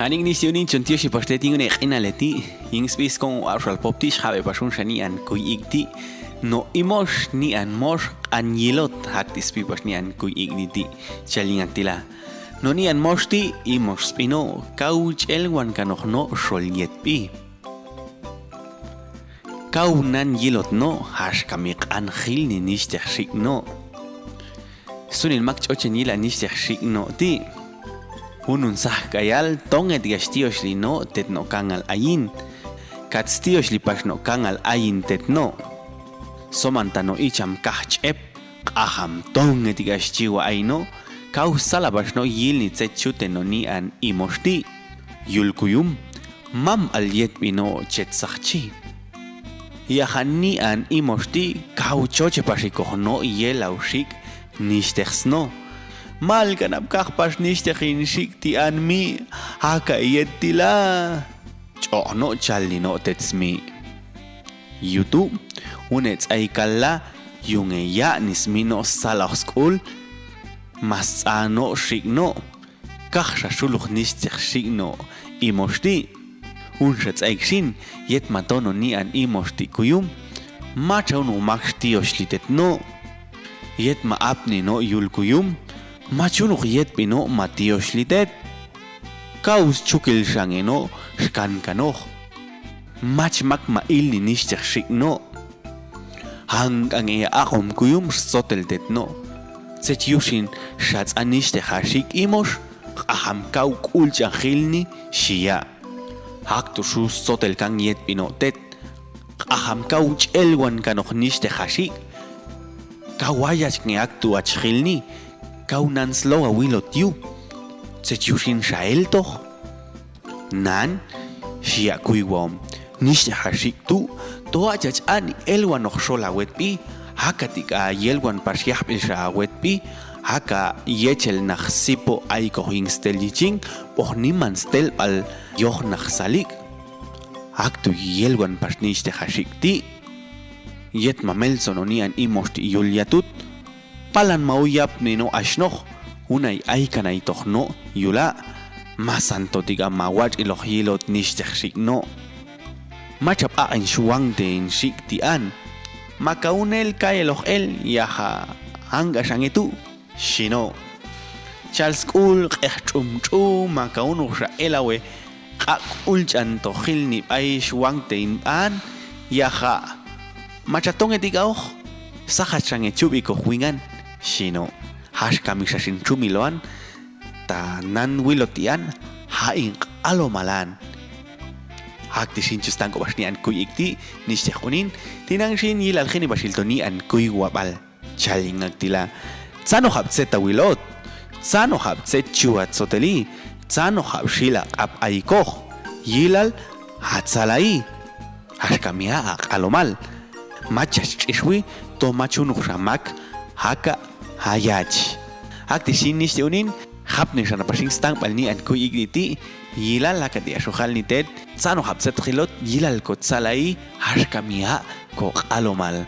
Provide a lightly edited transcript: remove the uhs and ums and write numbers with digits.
Aning ni siunin chuntio si paste tingun inaleti ing space kong aural popti shabe pasun shani an kuy igti no Imox ni an mosh an Yilot haktis pipas ni an kuy igti chaling aktila no ni an moshti Imox spino kauch elwan kanohno sholyet pi kau nan Yilot no hash kamik an khil ni nishteh shik no sunin makch ochen yila nishteh shik no ti unun sah kayal tonget gastios li no tet no kangal ayin katstios li pas no kangal ayin tet no somanta no icham kahchep aham tonget gastiwa ayno kau salabas no yil ni tsetchute no ni an Imoxti yulkuyum mam al yet bino chetsachchi yahan ni an Imoxti kau choche pasiko no yelaushik nishtexno mal kanap kakpas nishtekin shikti an mi haka yettila chono challi no tetsmi YouTube unets aikalla yunge ya nismino salah school masano shikno kakhsha shulukh nishtech shikno Imoxti unshets aikshin yet matono ni an Imoxti kuyum macha unu makshti oshlitet no yet ma apni no yulkuyum machunuk yet pino matios litet kaus chukil shangeno shkan kanoh mach mak ma ilni nishtech shikno hang ang e akom kuyum sotel tet no set yushin shats anishtech hashik Imox aham kau kulcha khilni shia haktu shu sotel kang yet pino tet aham kau elwan kanoh nishtech hashik kawayach nge aktu achkhilni kaunan slow a wilot yu tsetchushin shael toch nan shia kuiwom nish hashik tu to ajach an elwan noch shola wetpi hakatik a yelwan parshiah bilsha wetpi haka yechel nach sipo aiko hingsteljing och niman stel al yoch nach salik aktu yelwan parsnish te hashik ti yet mamelson onian Imoxti yulyatut palan mauyap nino ashnoch unay aykanay tochno yula masanto tiga mawach iloch Yilot nishtech shikno machap akin shuwangte in shiktian makaunel kayeloch el yaha hanga shangitu shino chalskul qechchumchu makauno sha elawe qaqulchan tokhilni ay shuwangte in an yaha machatonge tiga och saha changechubiko huingan shino hash kamisashin chumiloan ta nan wilotian haing alomalan hakti shin chustanko bashnian kuyikti nishtehunin tinang shin yilal khini bashiltoni an kuy wabal chaling agtila tsano habtseta wilot tsano habtset chuat soteli tsano habshila ap aikoh yilal hatsalai hash kamia alomal machas ishwi to machunuk shamak haka hayach hakti shin nishteunin hapne shana pashin stang palni an kuy igniti yilal lakati ashukhal nitet tsano hapset khilot yilal ko tsalai hashkamia ko alomal